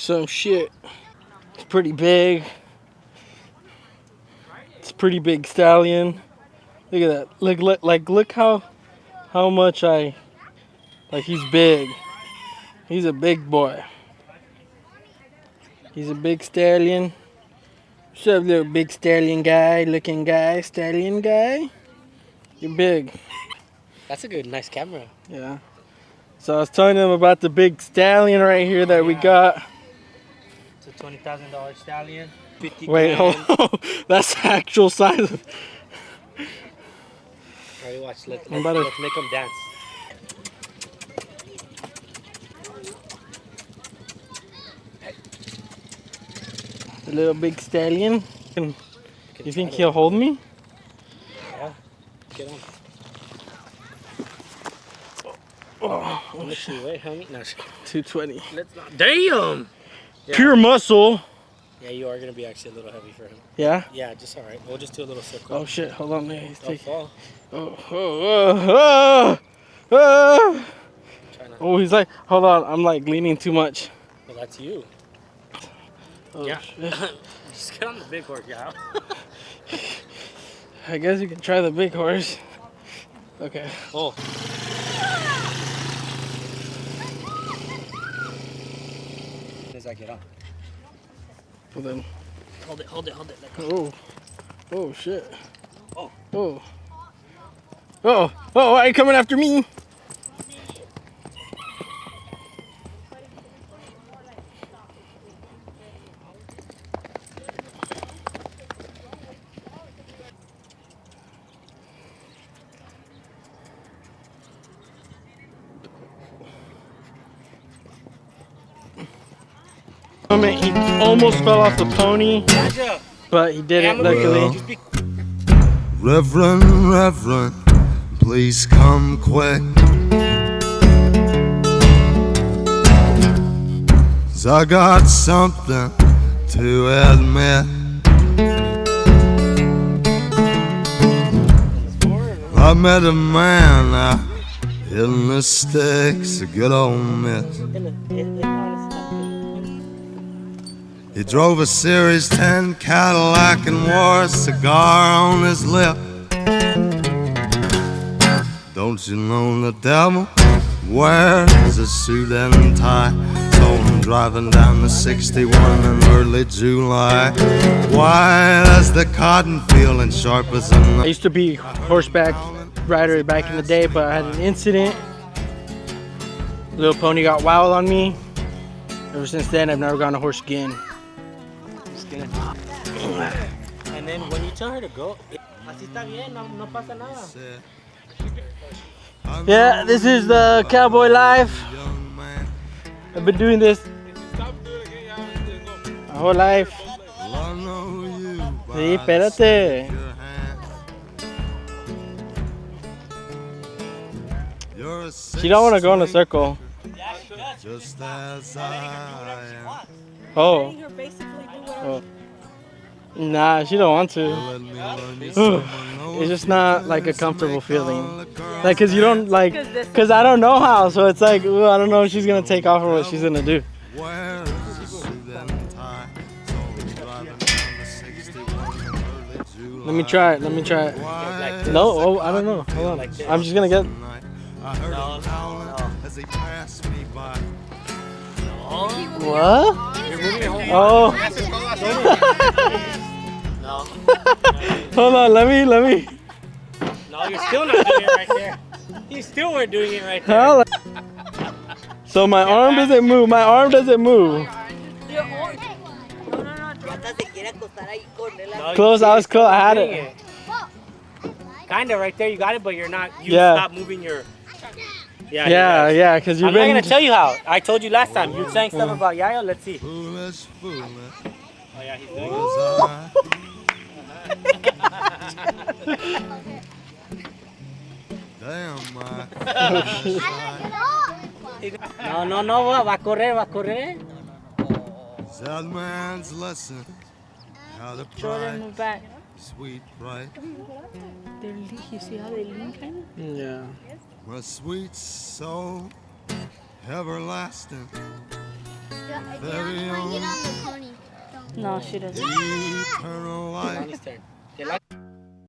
some shit. It's pretty big. It's a pretty big stallion. Look at that. Look how much like he's big. He's a big boy. He's a big stallion. What's up, little big stallion guy, looking guy, stallion guy? You're big. That's a good, nice camera. Yeah. So I was telling them about the big stallion right here that we got. It's a $20,000 stallion. 50 Wait, grand. hold on. That's the actual size of. Alright, watch. Let's make them dance. The little big stallion. You think he'll hold me? Yeah. Get on. Oh, Let's see. Wait, how many? No, 220. let's not. Damn! Yeah. Pure muscle. Yeah, you are going to be actually a little heavy for him. Yeah? Yeah, just alright. We'll just do a little circle. Oh shit, hold on. He's Don't fall. Oh, he's like, hold on, I'm like leaning too much. Well, that's you. Oh, yeah. Shit. Just get on the big horse, yeah. I guess you can try the big horse. Okay. Oh. As I get on. Well then. Hold it. Oh. Oh shit. Oh. Oh. Oh. Oh, why are you coming after me? He almost fell off the pony, but he didn't, luckily. Reverend, please come quick. 'Cause I got something to admit. I met a man out in the sticks, a good old miss. He drove a Series 10 Cadillac and wore a cigar on his lip. Don't you know the devil wears a suit and tie? Saw him driving down the 61 in early July. White as the cotton field and sharp as a knife. I used to be horseback rider back in the day, but I had an incident. Little pony got wild on me. Ever since then, I've never gone a horse again. And then when you tell her to go, así está bien, no pasa nada. Yeah, this is the Cowboy life. I've been doing this my whole life. Sí, espérate. She don't want to go in a circle. Oh. Oh. Nah, she don't want to. It's just not like a comfortable feeling. Like, cause you don't like, cause I don't know how, so it's like, ooh, I don't know if she's gonna take off or what she's gonna do. Let me try it. No, oh, I don't know. Hold on. I'm just gonna get. What? Oh. No. Hold on, let me. No, you're still not doing it right there. You still weren't doing it right there. So my arm doesn't move. Close, I was close. I had it. Kinda right there, you got it, but you're not. You stop moving your. Yeah, because you've been. I'm not gonna tell you how. I told you last time. You were saying stuff about Yayo. Let's see. Oh yeah, he's doing it. No, va a correr. That man's lesson. How to Jordan back. Sweet pride. You see how they lean kind of? Yeah. My sweet soul, everlasting. very own No, she doesn't. eternal life. Lonnie's turn.